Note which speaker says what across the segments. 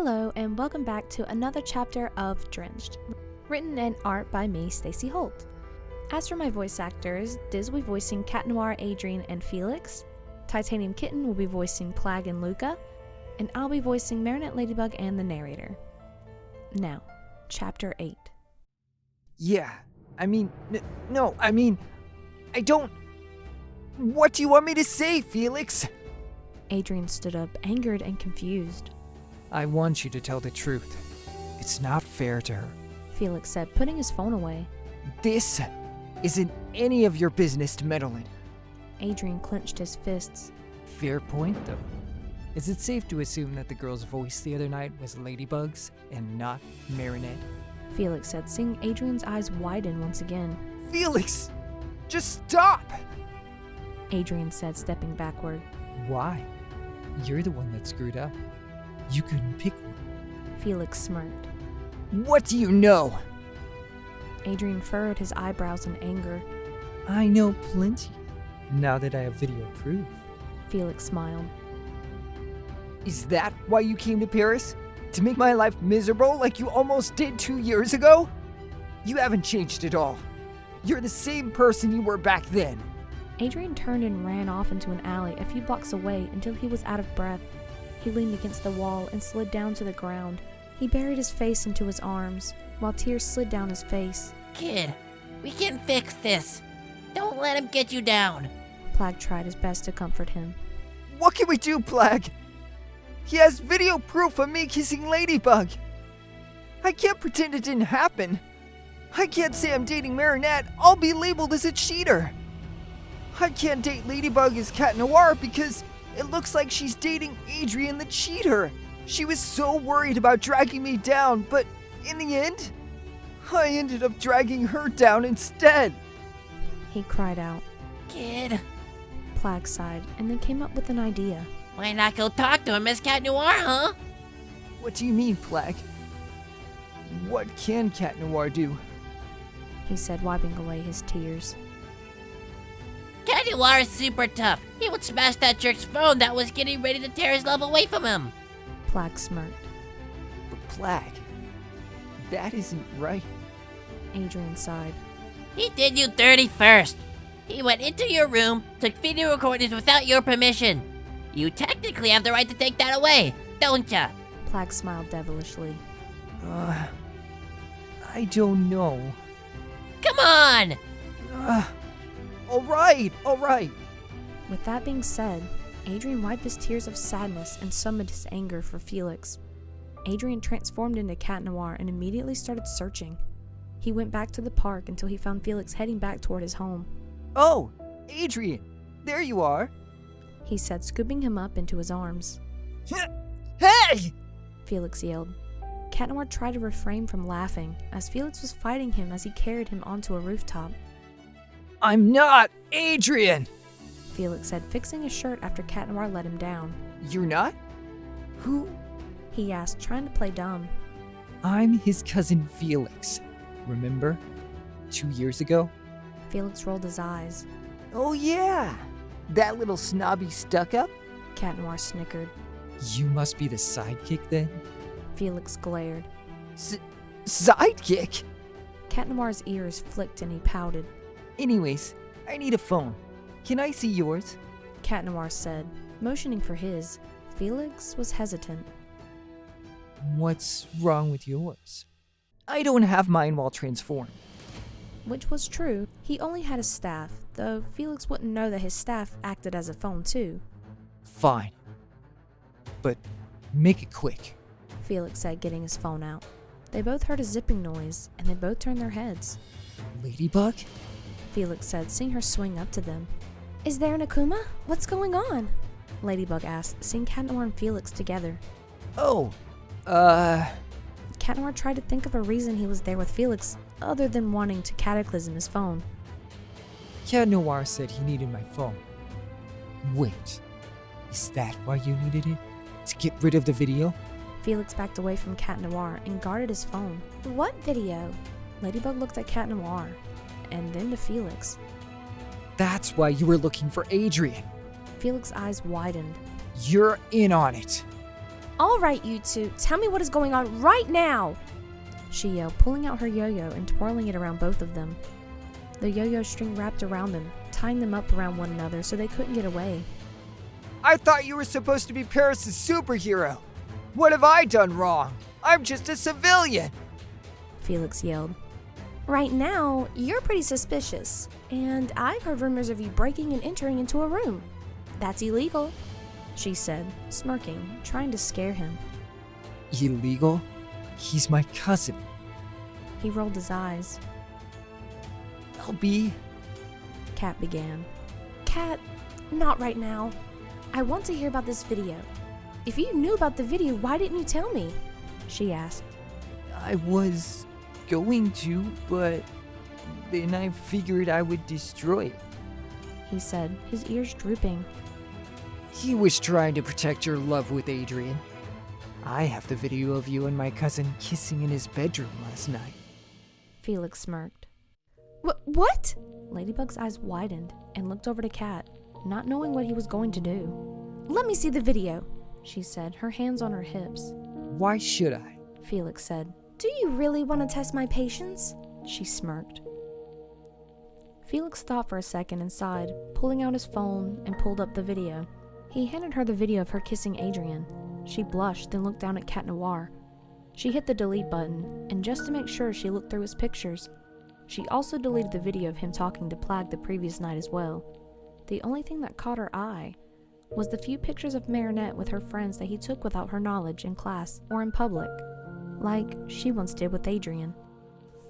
Speaker 1: Hello and welcome back to another chapter of Drenched, written and art by me, Stacey Holt. As for my voice actors, Diz will be voicing Cat Noir, Adrien, and Felix, TitaniumKitten will be voicing Plagg and Luka, and I'll be voicing Marinette, Ladybug, and the Narrator. Now, Chapter 8.
Speaker 2: Yeah, I don't... What do you want me to say, Felix?
Speaker 1: Adrien stood up, angered and confused.
Speaker 2: I want you to tell the truth. It's not fair to her.
Speaker 1: Felix said, putting his phone away.
Speaker 2: This isn't any of your business to meddle in.
Speaker 1: Adrien clenched his fists.
Speaker 3: Fair point, though. Is it safe to assume that the girl's voice the other night was Ladybug's and not Marinette?
Speaker 1: Felix said, seeing Adrien's eyes widen once again.
Speaker 2: Felix! Just stop!
Speaker 1: Adrien said, stepping backward.
Speaker 3: Why? You're the one that screwed up. You couldn't pick one.
Speaker 1: Felix smirked.
Speaker 2: What do you know?
Speaker 1: Adrien furrowed his eyebrows in anger.
Speaker 3: I know plenty, now that I have video proof.
Speaker 1: Felix smiled.
Speaker 2: Is that why you came to Paris? To make my life miserable like you almost did 2 years ago? You haven't changed at all. You're the same person you were back then.
Speaker 1: Adrien turned and ran off into an alley a few blocks away until he was out of breath. He leaned against the wall and slid down to the ground. He buried his face into his arms, while tears slid down his face.
Speaker 4: Kid, we can fix this. Don't let him get you down.
Speaker 1: Plagg tried his best to comfort him.
Speaker 2: What can we do, Plagg? He has video proof of me kissing Ladybug. I can't pretend it didn't happen. I can't say I'm dating Marinette. I'll be labeled as a cheater. I can't date Ladybug as Cat Noir because it looks like she's dating Adrien the cheater. She was so worried about dragging me down, but in the end, I ended up dragging her down instead.
Speaker 1: He cried out.
Speaker 4: Kid,
Speaker 1: Plagg sighed and then came up with an idea.
Speaker 4: why not go talk to him as Cat Noir, huh?
Speaker 2: What do you mean, Plagg? What can Cat Noir do?
Speaker 1: He said, wiping away his tears.
Speaker 4: Cat Noir is super tough. He would smash that jerk's phone that was getting ready to tear his love away from him.
Speaker 1: Plagg smirked.
Speaker 2: But Plagg, that isn't right.
Speaker 1: Adrien sighed.
Speaker 4: He did you dirty first. He went into your room, took video recordings without your permission. You technically have the right to take that away, don't ya?
Speaker 1: Plagg smiled devilishly.
Speaker 2: I don't know.
Speaker 4: Come on!
Speaker 2: All right.
Speaker 1: With that being said, Adrien wiped his tears of sadness and summoned his anger for Felix. Adrien transformed into Cat Noir and immediately started searching. He went back to the park until he found Felix heading back toward his home.
Speaker 2: Oh, Adrien, there you are.
Speaker 1: He said, scooping him up into his arms.
Speaker 2: Hey!
Speaker 1: Felix yelled. Cat Noir tried to refrain from laughing as Felix was fighting him as he carried him onto a rooftop.
Speaker 2: I'm not Adrien!
Speaker 1: Felix said, fixing his shirt after Cat Noir let him down.
Speaker 2: You're not? Who?
Speaker 1: He asked, trying to play dumb.
Speaker 3: I'm his cousin Felix. Remember? 2 years ago?
Speaker 1: Felix rolled his eyes.
Speaker 2: Oh yeah, that little snobby stuck-up?
Speaker 1: Cat Noir snickered.
Speaker 3: You must be the sidekick then?
Speaker 1: Felix glared.
Speaker 2: Sidekick?
Speaker 1: Cat Noir's ears flicked and he pouted.
Speaker 2: Anyways, I need a phone. Can I see yours?
Speaker 1: Cat Noir said, motioning for his. Felix was hesitant.
Speaker 3: What's wrong with yours?
Speaker 2: I don't have mine while transformed.
Speaker 1: Which was true. He only had a staff, though Felix wouldn't know that his staff acted as a phone too.
Speaker 3: Fine. But make it quick.
Speaker 1: Felix said, getting his phone out. They both heard a zipping noise, and they both turned their heads.
Speaker 3: Ladybug?
Speaker 1: Felix said, seeing her swing up to them. Is there an Akuma? What's going on? Ladybug asked, seeing Cat Noir and Felix together.
Speaker 2: Oh,
Speaker 1: Cat Noir tried to think of a reason he was there with Felix, other than wanting to cataclysm his phone.
Speaker 3: Cat Noir said he needed my phone. Wait, is that why you needed it? To get rid of the video?
Speaker 1: Felix backed away from Cat Noir and guarded his phone. What video? Ladybug looked at Cat Noir, and then to Felix.
Speaker 3: That's why you were looking for Adrien.
Speaker 1: Felix's eyes widened.
Speaker 3: You're in on it.
Speaker 1: All right, you two, tell me what is going on right now, she yelled, pulling out her yo-yo and twirling it around both of them. The yo-yo string wrapped around them, tying them up around one another so they couldn't get away.
Speaker 2: I thought you were supposed to be Paris' superhero. What have I done wrong? I'm just a civilian,
Speaker 1: Felix yelled. Right now, you're pretty suspicious, and I've heard rumors of you breaking and entering into a room. That's illegal, she said, smirking, trying to scare him.
Speaker 3: Illegal? He's my cousin.
Speaker 1: He rolled his eyes.
Speaker 2: LB,
Speaker 1: Kat began. Kat, not right now. I want to hear about this video. If you knew about the video, why didn't you tell me? She asked.
Speaker 2: I was going to, but then I figured I would destroy it.
Speaker 1: He said, his ears drooping.
Speaker 2: He was trying to protect your love with Adrien. I have the video of you and my cousin kissing in his bedroom last night.
Speaker 1: Felix smirked. What? Ladybug's eyes widened and looked over to Kat, not knowing what he was going to do. Let me see the video, she said, her hands on her hips.
Speaker 3: Why should I?
Speaker 1: Felix said. Do you really want to test my patience? She smirked. Felix thought for a second and sighed, pulling out his phone and pulled up the video. He handed her the video of her kissing Adrien. She blushed, then looked down at Cat Noir. She hit the delete button, and just to make sure, she looked through his pictures. She also deleted the video of him talking to Plagg the previous night as well. The only thing that caught her eye was the few pictures of Marinette with her friends that he took without her knowledge in class or in public, like she once did with Adrien.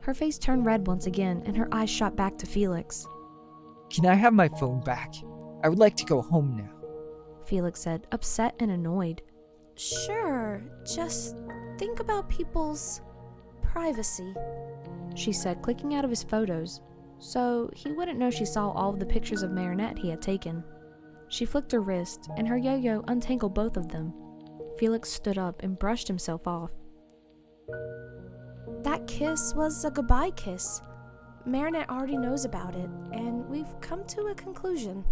Speaker 1: Her face turned red once again, and her eyes shot back to Felix.
Speaker 3: Can I have my phone back? I would like to go home now.
Speaker 1: Felix said, upset and annoyed. Sure, just think about people's privacy, she said, clicking out of his photos, so he wouldn't know she saw all of the pictures of Marinette he had taken. She flicked her wrist, and her yo-yo untangled both of them. Felix stood up and brushed himself off. That kiss was a goodbye kiss. Marinette already knows about it, and we've come to a conclusion.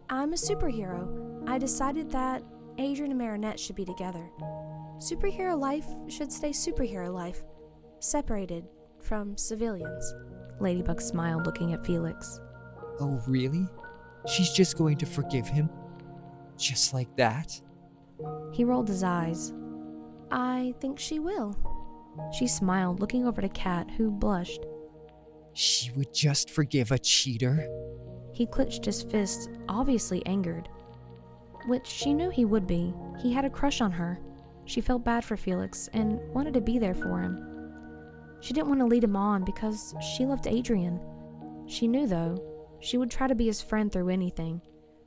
Speaker 1: I'm a superhero. I decided that Adrien and Marinette should be together. Superhero life should stay superhero life, separated from civilians. Ladybug smiled, looking at Felix.
Speaker 3: Oh, really? She's just going to forgive him? Just like that?
Speaker 1: He rolled his eyes. I think she will. She smiled, looking over to Kat, who blushed.
Speaker 3: She would just forgive a cheater?
Speaker 1: He clenched his fists, obviously angered. Which she knew he would be. He had a crush on her. She felt bad for Felix and wanted to be there for him. She didn't want to lead him on because she loved Adrien. She knew, though, she would try to be his friend through anything.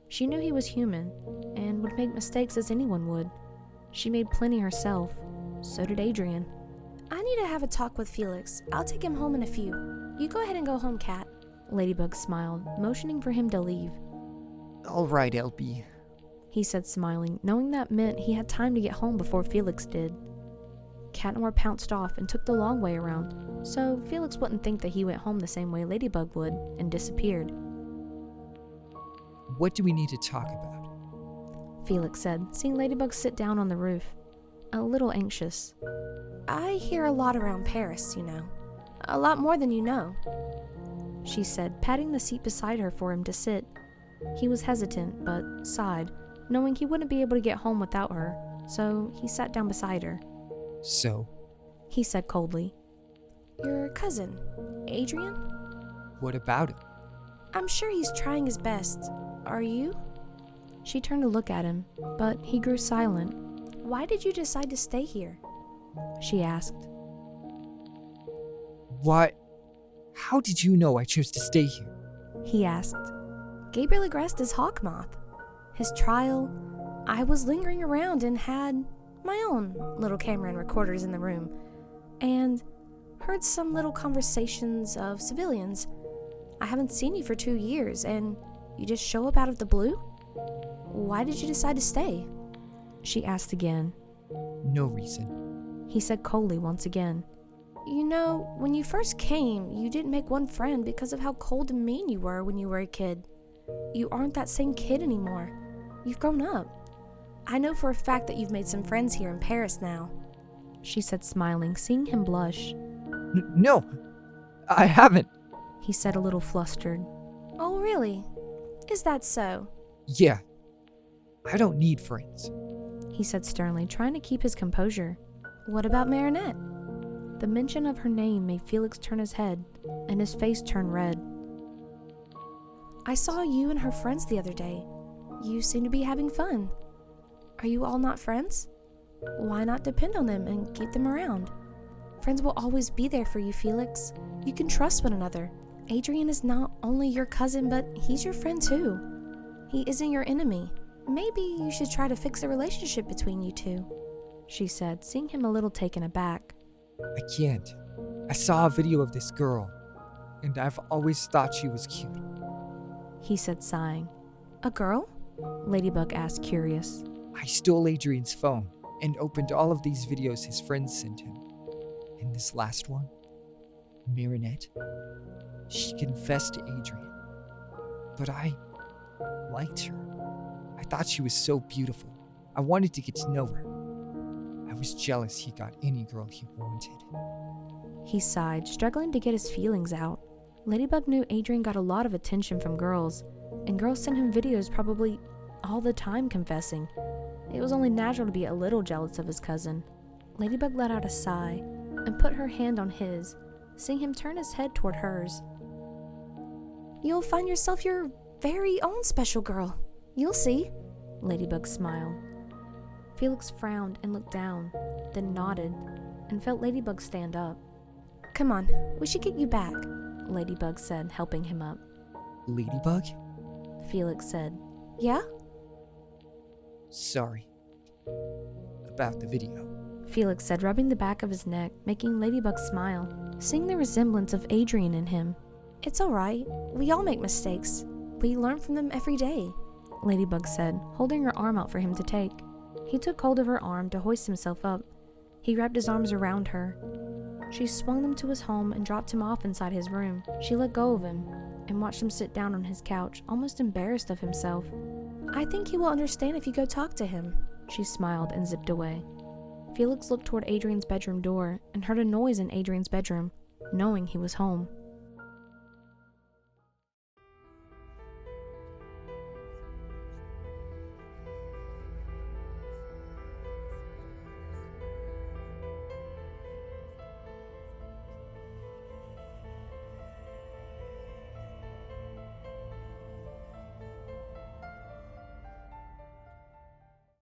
Speaker 1: She knew he was human and would make mistakes as anyone would. She made plenty herself. So did Adrien. I need to have a talk with Felix. I'll take him home in a few. You go ahead and go home, Kat. Ladybug smiled, motioning for him to leave.
Speaker 2: All right, LB,
Speaker 1: he said, smiling, knowing that meant he had time to get home before Felix did. Cat Noir pounced off and took the long way around, so Felix wouldn't think that he went home the same way Ladybug would, and disappeared.
Speaker 3: What do we need to talk about?
Speaker 1: Felix said, seeing Ladybug sit down on the roof, a little anxious. I hear a lot around Paris, you know. A lot more than you know, she said, patting the seat beside her for him to sit. He was hesitant, but sighed, knowing he wouldn't be able to get home without her, so he sat down beside her.
Speaker 3: So?
Speaker 1: He said coldly. Your cousin, Adrien?
Speaker 3: What about him?
Speaker 1: I'm sure he's trying his best. Are you? She turned to look at him, but he grew silent. Why did you decide to stay here? She asked.
Speaker 3: What? How did you know I chose to stay here?
Speaker 1: He asked. Gabriel aggressed as Hawkmoth. His trial, I was lingering around and had my own little camera and recorders in the room, and heard some little conversations of civilians. I haven't seen you for 2 years, and you just show up out of the blue? Why did you decide to stay? She asked again.
Speaker 3: No reason.
Speaker 1: He said coldly once again. You know, when you first came, you didn't make one friend because of how cold and mean you were when you were a kid. You aren't that same kid anymore. You've grown up. I know for a fact that you've made some friends here in Paris now, she said, smiling, seeing him blush.
Speaker 2: No, I haven't.
Speaker 1: He said, a little flustered. Oh, really? Is that so?
Speaker 3: Yeah. I don't need friends.
Speaker 1: He said sternly, trying to keep his composure. What about Marinette? The mention of her name made Felix turn his head, and his face turned red. I saw you and her friends the other day. You seem to be having fun. Are you all not friends? Why not depend on them and keep them around? Friends will always be there for you, Felix. You can trust one another. Adrien is not only your cousin, but he's your friend too. He isn't your enemy. Maybe you should try to fix a relationship between you two, she said, seeing him a little taken aback.
Speaker 3: I can't. I saw a video of this girl, and I've always thought she was cute.
Speaker 1: He said, sighing. A girl? Ladybug asked, curious.
Speaker 3: I stole Adrien's phone and opened all of these videos his friends sent him. And this last one, Marinette, she confessed to Adrien. But I liked her. I thought she was so beautiful. I wanted to get to know her. I was jealous he got any girl he wanted.
Speaker 1: He sighed, struggling to get his feelings out. Ladybug knew Adrien got a lot of attention from girls, and girls sent him videos probably all the time confessing. It was only natural to be a little jealous of his cousin. Ladybug let out a sigh and put her hand on his, seeing him turn his head toward hers. You'll find yourself your very own special girl. You'll see, Ladybug smiled. Felix frowned and looked down, then nodded, and felt Ladybug stand up. Come on, we should get you back, Ladybug said, helping him up.
Speaker 3: Ladybug?
Speaker 1: Felix said. Yeah?
Speaker 3: Sorry. About the video.
Speaker 1: Felix said, rubbing the back of his neck, making Ladybug smile, seeing the resemblance of Adrien in him. It's all right. We all make mistakes. We learn from them every day, Ladybug said, holding her arm out for him to take. He took hold of her arm to hoist himself up. He wrapped his arms around her. She swung them to his home and dropped him off inside his room. She let go of him and watched him sit down on his couch, almost embarrassed of himself. I think he will understand if you go talk to him, she smiled and zipped away. Felix looked toward Adrien's bedroom door and heard a noise in Adrien's bedroom, knowing he was home.